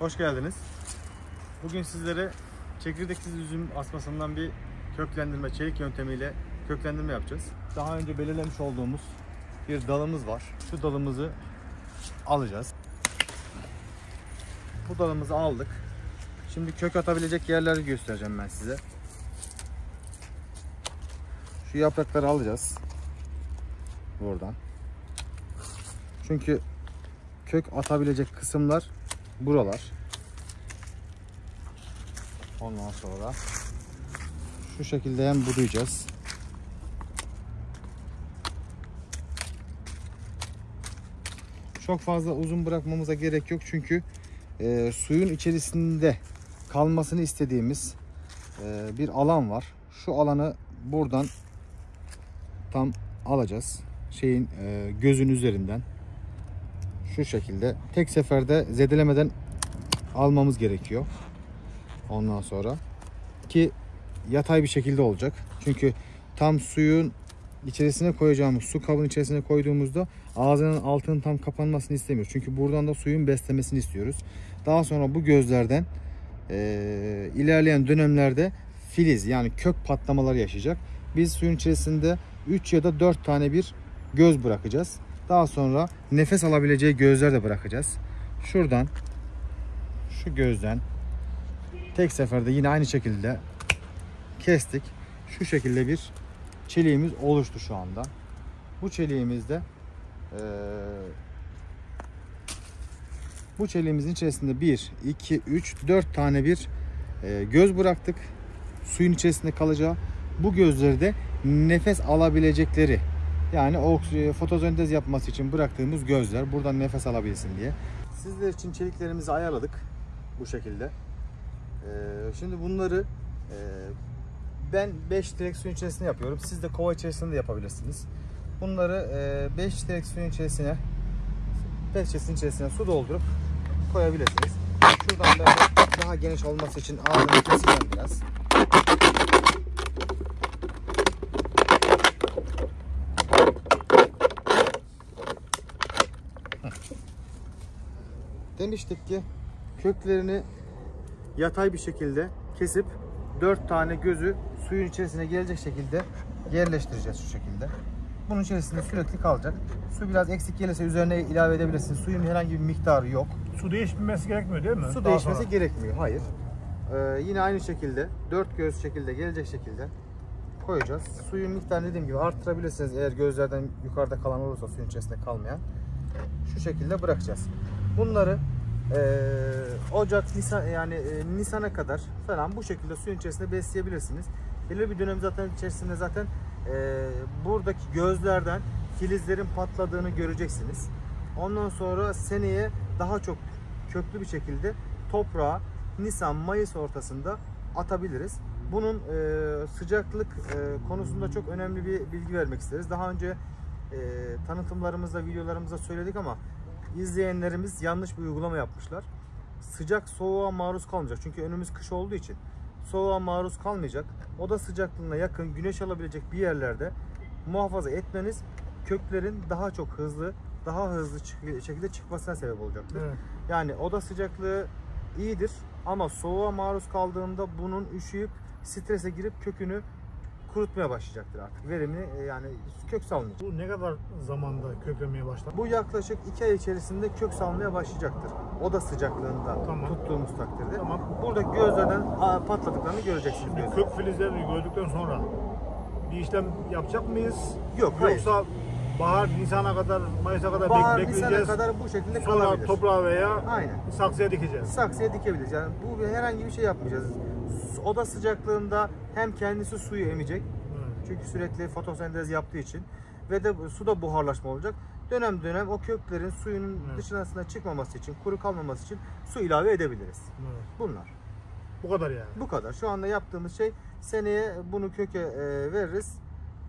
Hoş geldiniz. Bugün sizlere çekirdeksiz üzüm asmasından bir köklendirme, çelik yöntemiyle köklendirme yapacağız. Daha önce belirlemiş olduğumuz bir dalımız var. Şu dalımızı alacağız. Bu dalımızı aldık. Şimdi kök atabilecek yerleri göstereceğim ben size. Şu yaprakları alacağız. Buradan. Çünkü kök atabilecek kısımlar buralar. Ondan sonra şu şekilde hem budayacağız. Çok fazla uzun bırakmamıza gerek yok çünkü suyun içerisinde kalmasını istediğimiz bir alan var. Şu alanı buradan tam alacağız. Gözün üzerinden. Şu şekilde tek seferde zedelemeden almamız gerekiyor. Ondan sonra ki yatay bir şekilde olacak. Çünkü tam suyun içerisine koyacağımız su kabının içerisine koyduğumuzda ağzının altının tam kapanmasını istemiyoruz. Çünkü buradan da suyun beslemesini istiyoruz. Daha sonra bu gözlerden ilerleyen dönemlerde filiz yani kök patlamaları yaşayacak. Biz suyun içerisinde 3 ya da 4 tane bir göz bırakacağız. Daha sonra nefes alabileceği gözler de bırakacağız. Şuradan şu gözden tek seferde yine aynı şekilde kestik. Şu şekilde bir çeliğimiz oluştu şu anda. Bu çeliğimizde bu çeliğimizin içerisinde 1, 2, 3, 4 tane bir göz bıraktık. Suyun içerisinde kalacağı. Bu gözleri de nefes alabilecekleri yani fotosentez yapması için bıraktığımız gözler. Buradan nefes alabilsin diye. Sizler için çeliklerimizi ayarladık. Bu şekilde. Şimdi bunları ben 5 direk suyun içerisinde yapıyorum. Siz de kova içerisinde de yapabilirsiniz. Bunları 5 direk suyun içerisine, pet şişesinin içerisine su doldurup koyabilirsiniz. Şuradan da daha geniş olması için ağzını keseceğim biraz. Demiştik ki köklerini yatay bir şekilde kesip 4 tane gözü suyun içerisine gelecek şekilde yerleştireceğiz şu şekilde. Bunun içerisinde sürekli kalacak. Su biraz eksik gelirse üzerine ilave edebilirsiniz. Suyun herhangi bir miktarı yok. Su değişmesi gerekmiyor değil mi? Su değişmesi gerekmiyor. Hayır. Yine aynı şekilde 4 göz şekilde gelecek şekilde koyacağız. Suyun miktarını dediğim gibi arttırabilirsiniz eğer gözlerden yukarıda kalan olursa suyun içerisinde kalmayan. Şu şekilde bırakacağız. Bunları Ocak, Nisan yani Nisan'a kadar falan bu şekilde suyun içerisinde besleyebilirsiniz. Belirli bir dönem içerisinde zaten buradaki gözlerden filizlerin patladığını göreceksiniz. Ondan sonra seneye daha çok köklü bir şekilde toprağa Nisan-Mayıs ortasında atabiliriz. Bunun sıcaklık konusunda çok önemli bir bilgi vermek isteriz. Daha önce tanıtımlarımızda, videolarımızda söyledik ama izleyenlerimiz yanlış bir uygulama yapmışlar. Sıcak soğuğa maruz kalmayacak. Çünkü önümüz kış olduğu için soğuğa maruz kalmayacak. Oda sıcaklığına yakın güneş alabilecek bir yerlerde muhafaza etmeniz köklerin daha çok hızlı, daha hızlı şekilde çıkmasına sebep olacaktır. Evet. Yani oda sıcaklığı iyidir ama soğuğa maruz kaldığında bunun üşüyüp strese girip kökünü kurutmaya başlayacaktır artık. Verimli yani kök salmayacak. Bu ne kadar zamanda köklemeye başlar? Bu yaklaşık 2 ay içerisinde kök salmaya başlayacaktır. Oda sıcaklığında tuttuğumuz takdirde. Buradaki gözlerden patladıklarını göreceksiniz. Şimdi kök filizlerini gördükten sonra bir işlem yapacak mıyız? Yok, yoksa hayır. Bahar, Nisan'a kadar, Mayıs'a kadar bekleyeceğiz. Nisan'a kadar bu şekilde sonra kalabilir. toprağa veya saksıya dikeceğiz. Saksıya dikebiliriz. Yani bu herhangi bir şey yapmayacağız. Oda sıcaklığında hem kendisi suyu emecek. Çünkü sürekli fotosentez yaptığı için ve de suda buharlaşma olacak. Dönem dönem o köklerin suyun dışına çıkmaması için, kuru kalmaması için su ilave edebiliriz. Bunlar. Bu kadar yani. Bu kadar. Şu anda yaptığımız şey seneye bunu köke veririz.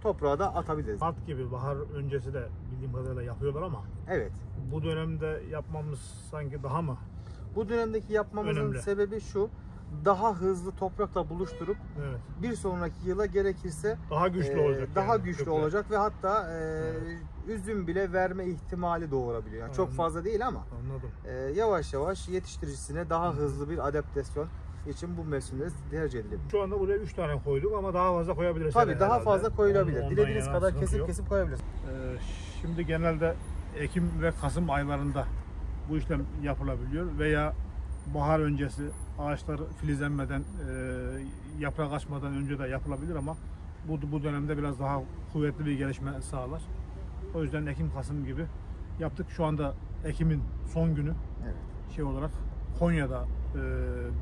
Toprağa da atabiliriz. Mart gibi bahar öncesi de bildiğim kadarıyla yapıyorlar ama. Evet. Bu dönemde yapmamız sanki daha mı? Bu dönemdeki yapmamızın sebebi şu. Daha hızlı toprakla buluşturup bir sonraki yıla gerekirse daha güçlü olacak. Daha güçlü olacak ve hatta üzüm bile verme ihtimali doğurabiliyor. Yani çok fazla değil ama Anladım. Yavaş yavaş yetiştiricisine daha hızlı bir adaptasyon için bu mevsimleri tercih edilebilir. Şu anda buraya 3 tane koyduk ama daha fazla koyabiliriz. Tabii daha herhalde. fazla koyulabilir. Ondan Dilediğiniz yana kadar sıkıntı kesip yok. kesip koyabilirsiniz. Şimdi genelde Ekim ve Kasım aylarında bu işlem yapılabiliyor veya bahar öncesi ağaçlar filizlenmeden, yaprak açmadan önce de yapılabilir ama bu dönemde biraz daha kuvvetli bir gelişme sağlar. O yüzden Ekim-Kasım gibi yaptık. Şu anda Ekim'in son günü. Evet. Şey olarak Konya'da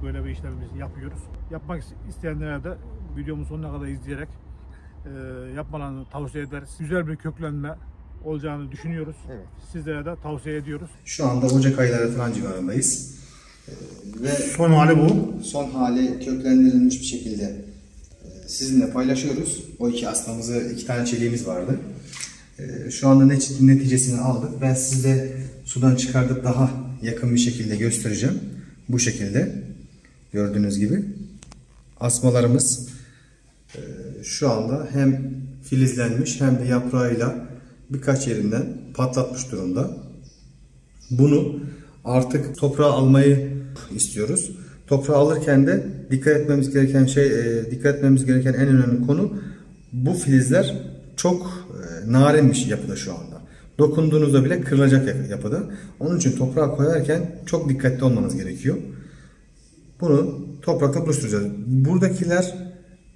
böyle bir işlemimizi yapıyoruz. Yapmak isteyenlere de videomun sonuna kadar izleyerek yapmalarını tavsiye ederiz. Güzel bir köklenme olacağını düşünüyoruz. Evet. Sizlere de tavsiye ediyoruz. Şu anda Ocak ayları falan civarındayız. Ve Son hali bu. Son hali köklendirilmiş bir şekilde sizinle paylaşıyoruz. O iki asmamızı, 2 tane çeliğimiz vardı. Şu anda neticesini aldık. Ben size sudan çıkardıp daha yakın bir şekilde göstereceğim. Bu şekilde gördüğünüz gibi asmalarımız şu anda hem filizlenmiş hem de yaprağıyla birkaç yerinden patlatmış durumda. Bunu artık toprağa almayı istiyoruz. Toprağa alırken de dikkat etmemiz gereken en önemli konu, bu filizler çok narinmiş yapıda şu anda. Dokunduğunuzda bile kırılacak yapıda. Onun için toprağa koyarken çok dikkatli olmanız gerekiyor. Bunu toprakla buluşturacağız. Buradakiler,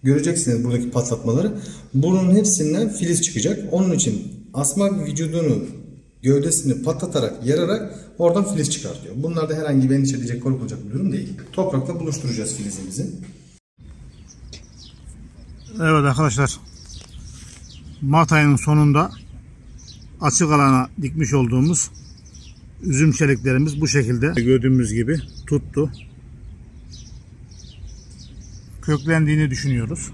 göreceksiniz buradaki patlatmaları. Bunun hepsinden filiz çıkacak. Onun için asma vücudunu, gövdesini patlatarak, yararak oradan filiz çıkartıyor. Bunlarda herhangi bir endişe edecek, korkulacak bir durum değil. Toprakla buluşturacağız filizimizi. Evet arkadaşlar, Mart ayının sonunda açık alana dikmiş olduğumuz üzüm çeliklerimiz bu şekilde gördüğümüz gibi tuttu. Köklendiğini düşünüyoruz.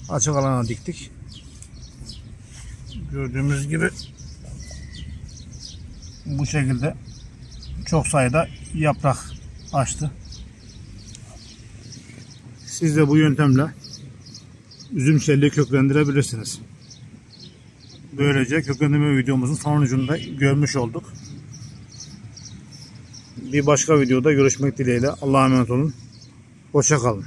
Açık alana diktik. Gördüğümüz gibi bu şekilde çok sayıda yaprak açtı. Siz de bu yöntemle üzüm çeliği köklendirebilirsiniz. Böylece köklendirme videomuzun sonucunu görmüş olduk. Bir başka videoda görüşmek dileğiyle. Allah'a emanet olun. Hoşça kalın.